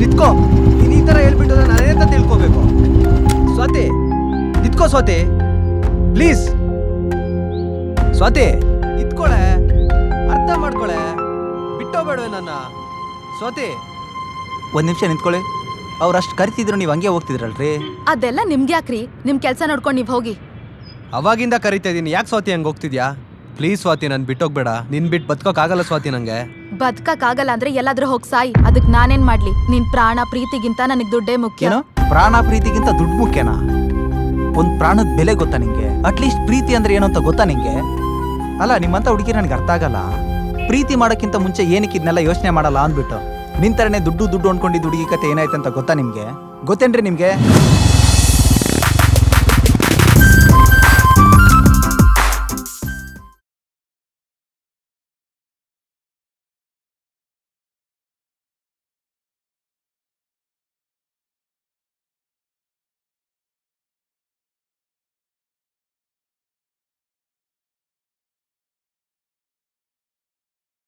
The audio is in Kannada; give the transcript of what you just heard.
ನಿತ್ಕೋ. ನೀನು ಈ ಥರ ಹೇಳ್ಬಿಟ್ಟು ನಾನೇನಂತ ತಿಳ್ಕೊಬೇಕು? ಸ್ವಾತಿ ನಿತ್ಕೋ ಸ್ವಾತಿ, ಪ್ಲೀಸ್. ಸ್ವಾತಿ ನಿತ್ಕೊಳೆ, ಅರ್ಥ ಮಾಡ್ಕೊಳೆ, ಬಿಟ್ಟೋಗ್ಬೇಡವೆ ನನ್ನ. ಸ್ವಾತಿ ಒಂದು ನಿಮಿಷ ನಿಂತ್ಕೊಳ್ಳಿ. ಅವ್ರು ಅಷ್ಟು ಕರಿತಿದ್ರು ನೀವು ಹಂಗೆ ಹೋಗ್ತಿದ್ರಲ್ರಿ. ಅದೆಲ್ಲ ನಿಮ್ಗೆ ಯಾಕ್ರಿ? ನಿಮ್ ಕೆಲ್ಸ ನೋಡ್ಕೊಂಡು ನೀವ್ ಹೋಗಿ. ಅವಾಗಿಂದ ಕರಿತಾ ಇದ್ದೀನಿ, ಯಾಕೆ ಸ್ವಾತಿ ಹಂಗೆ ಹೋಗ್ತಿದ್ಯಾ? ಪ್ಲೀಸ್ ಸ್ವಾತಿ, ನನ್ ಬಿಟ್ಟೋಗ್ಬೇಡ. ನಿನ್ ಬಿಟ್ಟು ಬದುಕೋಕ್ಕಾಗಲ್ಲ ಸ್ವಾತಿ ನಂಗೆ. ಬದ್ಕಕ್ಕಾಗಲ್ಲ ಅಂದ್ರೆ ಎಲ್ಲಾದ್ರೂ ಹೋಗ್ ಸಾಯಿ. ಅದಕ್ ನಾನೇನ್ ಮಾಡ್ಲಿ? ನಿನ್ ಪ್ರಾಣ ಪ್ರೀತಿಗಿಂತ ನನಗ್ ದುಡ್ಡೇ ಮುಖ್ಯ. ಏನೋ ಪ್ರಾಣ ಪ್ರೀತಿಗಿಂತ ದುಡ್ಡು ಮುಖ್ಯನಾ? ಒಂದು ಪ್ರಾಣದ ಬೆಲೆ ಗೊತ್ತಾ ನಿಂಗೆ? ಅಟ್ಲೀಸ್ಟ್ ಪ್ರೀತಿ ಅಂದ್ರೆ ಏನು ಅಂತ ಗೊತ್ತಾ ನಿಂಗೆ? ಅಲ್ಲ, ನಿಮ್ಮಂತ ಹುಡುಗಿ ನನಗೆ ಅರ್ಥ ಆಗಲ್ಲ. ಪ್ರೀತಿ ಮಾಡೋಕ್ಕಿಂತ ಮುಂಚೆ ಏನಕ್ಕೆ ಇದನ್ನೆಲ್ಲ ಯೋಚನೆ ಮಾಡಲ್ಲ ಅಂದ್ಬಿಟ್ಟು ನಿಂತರನೇ ದುಡ್ಡು ದುಡ್ಡು ಅನ್ಕೊಂಡಿದ್ದು ಹುಡುಗಿ ಕತೆ ಏನಾಯ್ತು ಅಂತ ಗೊತ್ತಾ ನಿಮ್ಗೆ? ಗೊತ್ತೇನ್ರಿ ನಿಮ್ಗೆ?